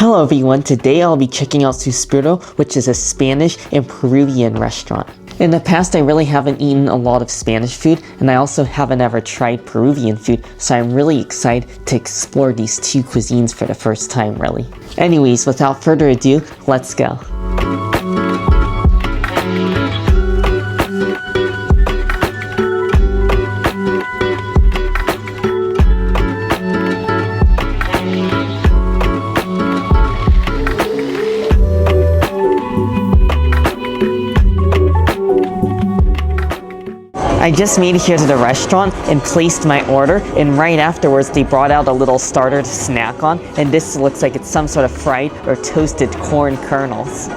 Hello everyone, today I'll be checking out Suspiro, which is a Spanish and Peruvian restaurant. In the past, I really haven't eaten a lot of Spanish food, and I also haven't ever tried Peruvian food, so I'm really excited to explore these two cuisines for the first time, really. Anyways, without further ado, let's go. I just made it here to the restaurant and placed my order, and right afterwards they brought out a little starter to snack on, and this looks like it's some sort of fried or toasted corn kernels.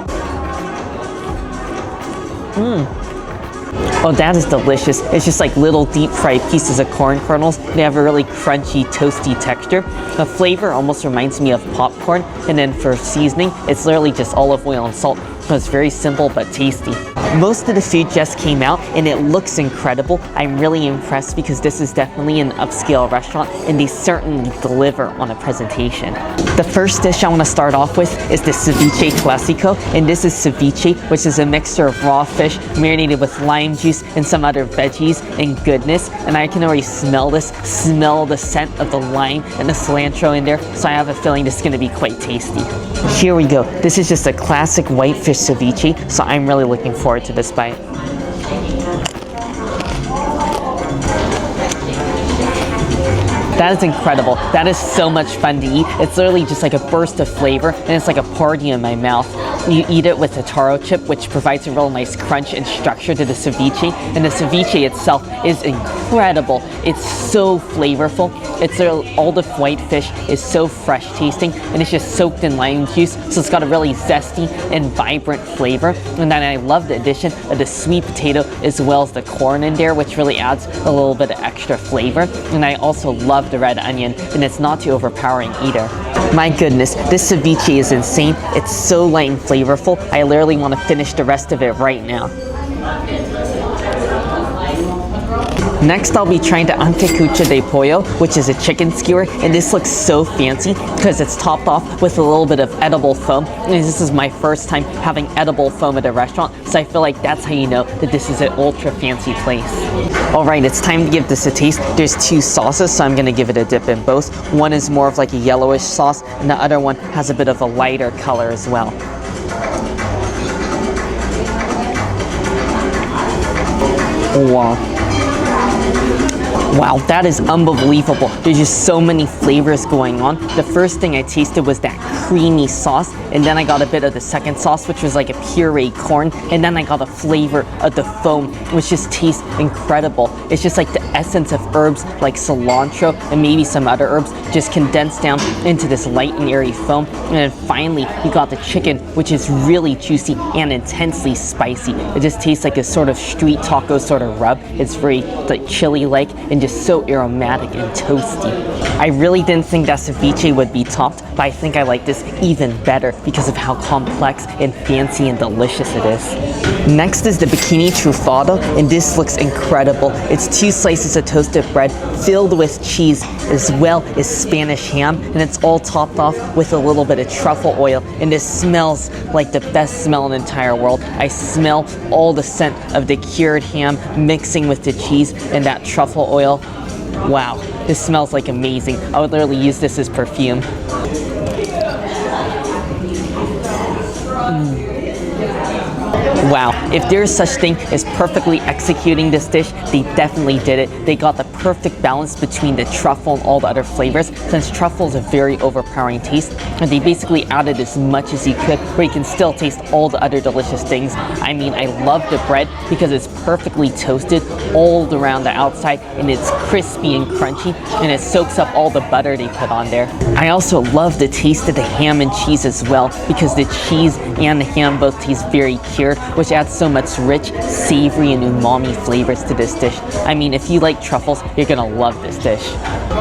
Oh, that is delicious. It's just like little deep fried pieces of corn kernels. They have a really crunchy, toasty texture. The flavor almost reminds me of popcorn, and then for seasoning, it's literally just olive oil and salt. So it's very simple but tasty. Most of the food just came out and it looks incredible. I'm really impressed because this is definitely an upscale restaurant and they certainly deliver on a presentation. The first dish I want to start off with is the Ceviche Classico, and this is ceviche, which is a mixture of raw fish marinated with lime juice and some other veggies and goodness, and I can already smell the scent of the lime and the cilantro in there, so I have a feeling this is going to be quite tasty. Here we go. This is just a classic white fish ceviche, so I'm really looking forward to this bite. That is incredible. That is so much fun to eat. It's literally just like a burst of flavor, and it's like a party in my mouth. You eat it with a taro chip, which provides a real nice crunch and structure to the ceviche, and the ceviche itself is incredible. It's so flavorful. All the white fish is so fresh tasting, and it's just soaked in lime juice, so it's got a really zesty and vibrant flavor. And then I love the addition of the sweet potato as well as the corn in there, which really adds a little bit of extra flavor. And I also love the red onion, and it's not too overpowering either. My goodness, this ceviche is insane. It's so light and flavorful. I literally want to finish the rest of it right now. Next, I'll be trying the Anticucho de pollo, which is a chicken skewer, and this looks so fancy because it's topped off with a little bit of edible foam. And this is my first time having edible foam at a restaurant, so I feel like that's how you know that this is an ultra fancy place. Alright, it's time to give this a taste. There's two sauces, so I'm going to give it a dip in both. One is more of like a yellowish sauce, and the other one has a bit of a lighter color as well. Wow. Wow, that is unbelievable. There's just so many flavors going on. The first thing I tasted was that creamy sauce, and then I got a bit of the second sauce, which was like a pureed corn, and then I got a flavor of the foam, which just tastes incredible. It's just like the essence of herbs like cilantro and maybe some other herbs just condensed down into this light and airy foam. And then finally, you got the chicken, which is really juicy and intensely spicy. It just tastes like a sort of street taco sort of rub. It's very like chili-like and just so aromatic and toasty. I really didn't think that ceviche would be topped, but I think I like this even better because of how complex and fancy and delicious it is. Next is the Bikini trufado, and this looks incredible. It's 2 slices of toasted bread filled with cheese as well as Spanish ham, and it's all topped off with a little bit of truffle oil, and this smells like the best smell in the entire world. I smell all the scent of the cured ham mixing with the cheese and that truffle oil. Wow, this smells like amazing. I would literally use this as perfume. Wow, if there's such thing as perfectly executing this dish, they definitely did it. They got the perfect balance between the truffle and all the other flavors, since truffle is a very overpowering taste, and they basically added as much as you could where you can still taste all the other delicious things. I mean, I love the bread because it's perfectly toasted all around the outside, and it's crispy and crunchy, and it soaks up all the butter they put on there. I also love the taste of the ham and cheese as well, because the cheese and the ham both taste very cured, which adds so much rich, savory, and umami flavors to this dish. I mean, if you like truffles, you're gonna love this dish.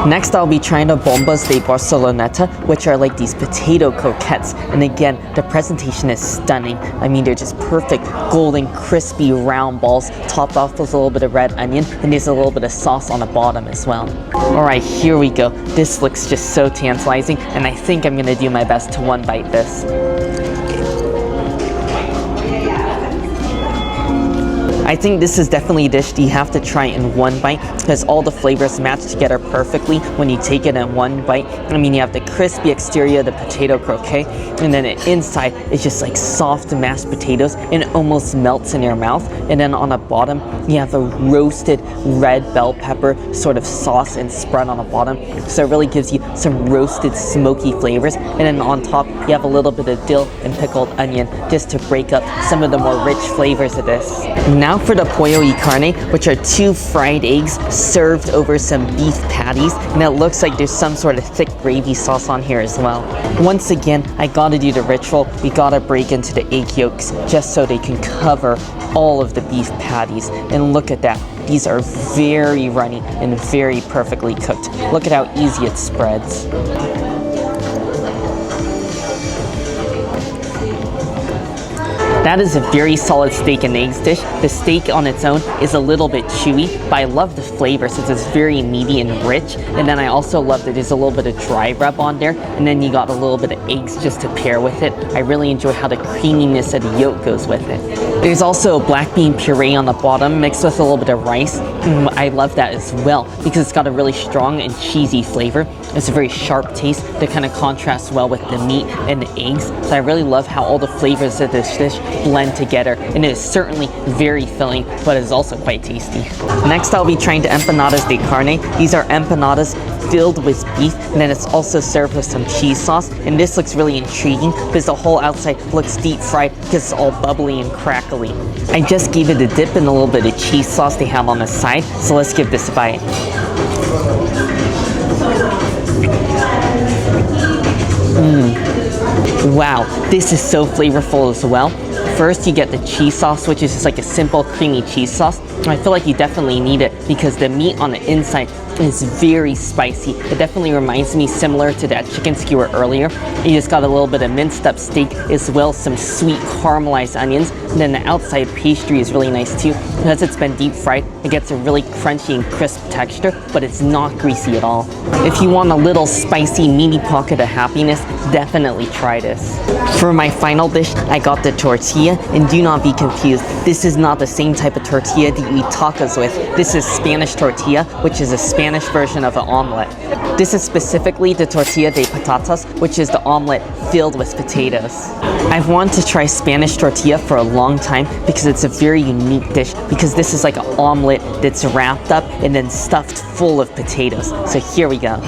Next, I'll be trying the Bombas de Barceloneta, which are like these potato croquettes. And again, the presentation is stunning. I mean, they're just perfect, golden, crispy, round balls, topped off with a little bit of red onion, and there's a little bit of sauce on the bottom as well. Alright, here we go. This looks just so tantalizing, and I think I'm gonna do my best to one bite this. I think this is definitely a dish that you have to try in one bite because all the flavors match together perfectly when you take it in one bite. I mean, you have the crispy exterior of the potato croquet, and then the inside is just like soft mashed potatoes, and it almost melts in your mouth. And then on the bottom, you have a roasted red bell pepper sort of sauce and spread on the bottom. So it really gives you some roasted smoky flavors. And then on top, you have a little bit of dill and pickled onion just to break up some of the more rich flavors of this. Now for the pollo y carne, which are 2 fried eggs served over some beef patties, and it looks like there's some sort of thick gravy sauce on here as well. Once again, I gotta do the ritual. We gotta break into the egg yolks just so they can cover all of the beef patties. And look at that. These are very runny and very perfectly cooked. Look at how easy it spreads. That is a very solid steak and eggs dish. The steak on its own is a little bit chewy, but I love the flavor since it's very meaty and rich. And then I also love that there's a little bit of dry rub on there, and then you got a little bit of eggs just to pair with it. I really enjoy how the creaminess of the yolk goes with it. There's also black bean puree on the bottom mixed with a little bit of rice. I love that as well because it's got a really strong and cheesy flavor. It's a very sharp taste that kind of contrasts well with the meat and the eggs. So I really love how all the flavors of this dish blend together, and it is certainly very filling, but it is also quite tasty. Next, I'll be trying the Empanadas de carne. These are empanadas filled with beef, and then it's also served with some cheese sauce. And this looks really intriguing because the whole outside looks deep fried because it's all bubbly and crackly. I just gave it a dip in a little bit of cheese sauce they have on the side, so let's give this a bite. Wow, this is so flavorful as well. First, you get the cheese sauce, which is just like a simple creamy cheese sauce. I feel like you definitely need it because the meat on the inside is very spicy. It definitely reminds me similar to that chicken skewer earlier. You just got a little bit of minced up steak as well as some sweet caramelized onions. And then the outside pastry is really nice too. Because it's been deep fried, it gets a really crunchy and crisp texture, but it's not greasy at all. If you want a little spicy meaty pocket of happiness, definitely try this. For my final dish, I got the tortilla, and do not be confused. This is not the same type of tortilla that you eat tacos with. This is Spanish tortilla, which is a Spanish version of an omelet. This is specifically the tortilla de patatas, which is the omelet filled with potatoes. I've wanted to try Spanish tortilla for a long time because it's a very unique dish, because this is like an omelet that's wrapped up and then stuffed full of potatoes. So here we go.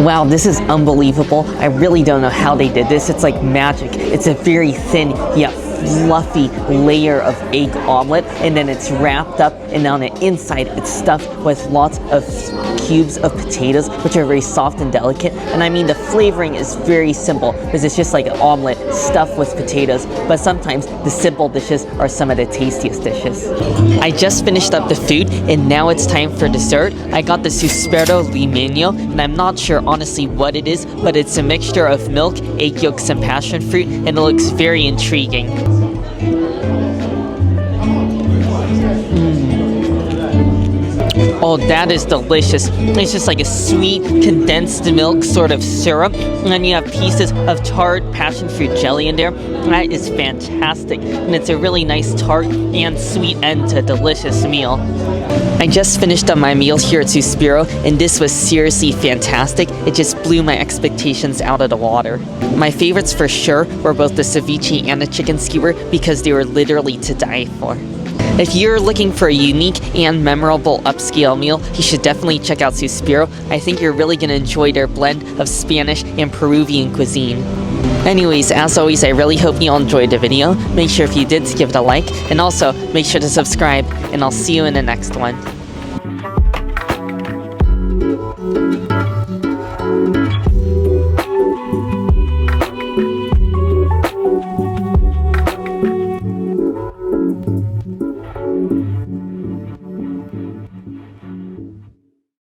Wow, this is unbelievable. I really don't know how they did this. It's like magic. It's a very thin yet fluffy layer of egg omelet, and then it's wrapped up, and on the inside it's stuffed with lots of cubes of potatoes, which are very soft and delicate. And I mean, the flavoring is very simple because it's just like an omelet stuffed with potatoes, but sometimes the simple dishes are some of the tastiest dishes. I just finished up the food, and now it's time for dessert. I got the Suspiro limeño, and I'm not sure honestly what it is, but it's a mixture of milk, egg yolks, and passion fruit, and it looks very intriguing. Oh, that is delicious. It's just like a sweet condensed milk sort of syrup, and then you have pieces of tart passion fruit jelly in there. That is fantastic, and it's a really nice tart and sweet end to a delicious meal. I just finished up my meal here at Suspiro, and this was seriously fantastic. It just blew my expectations out of the water. My favorites for sure were both the ceviche and the chicken skewer because they were literally to die for. If you're looking for a unique and memorable upscale meal, you should definitely check out Suspiro. I think you're really going to enjoy their blend of Spanish and Peruvian cuisine. Anyways, as always, I really hope you all enjoyed the video. Make sure if you did to give it a like, and also make sure to subscribe, and I'll see you in the next one.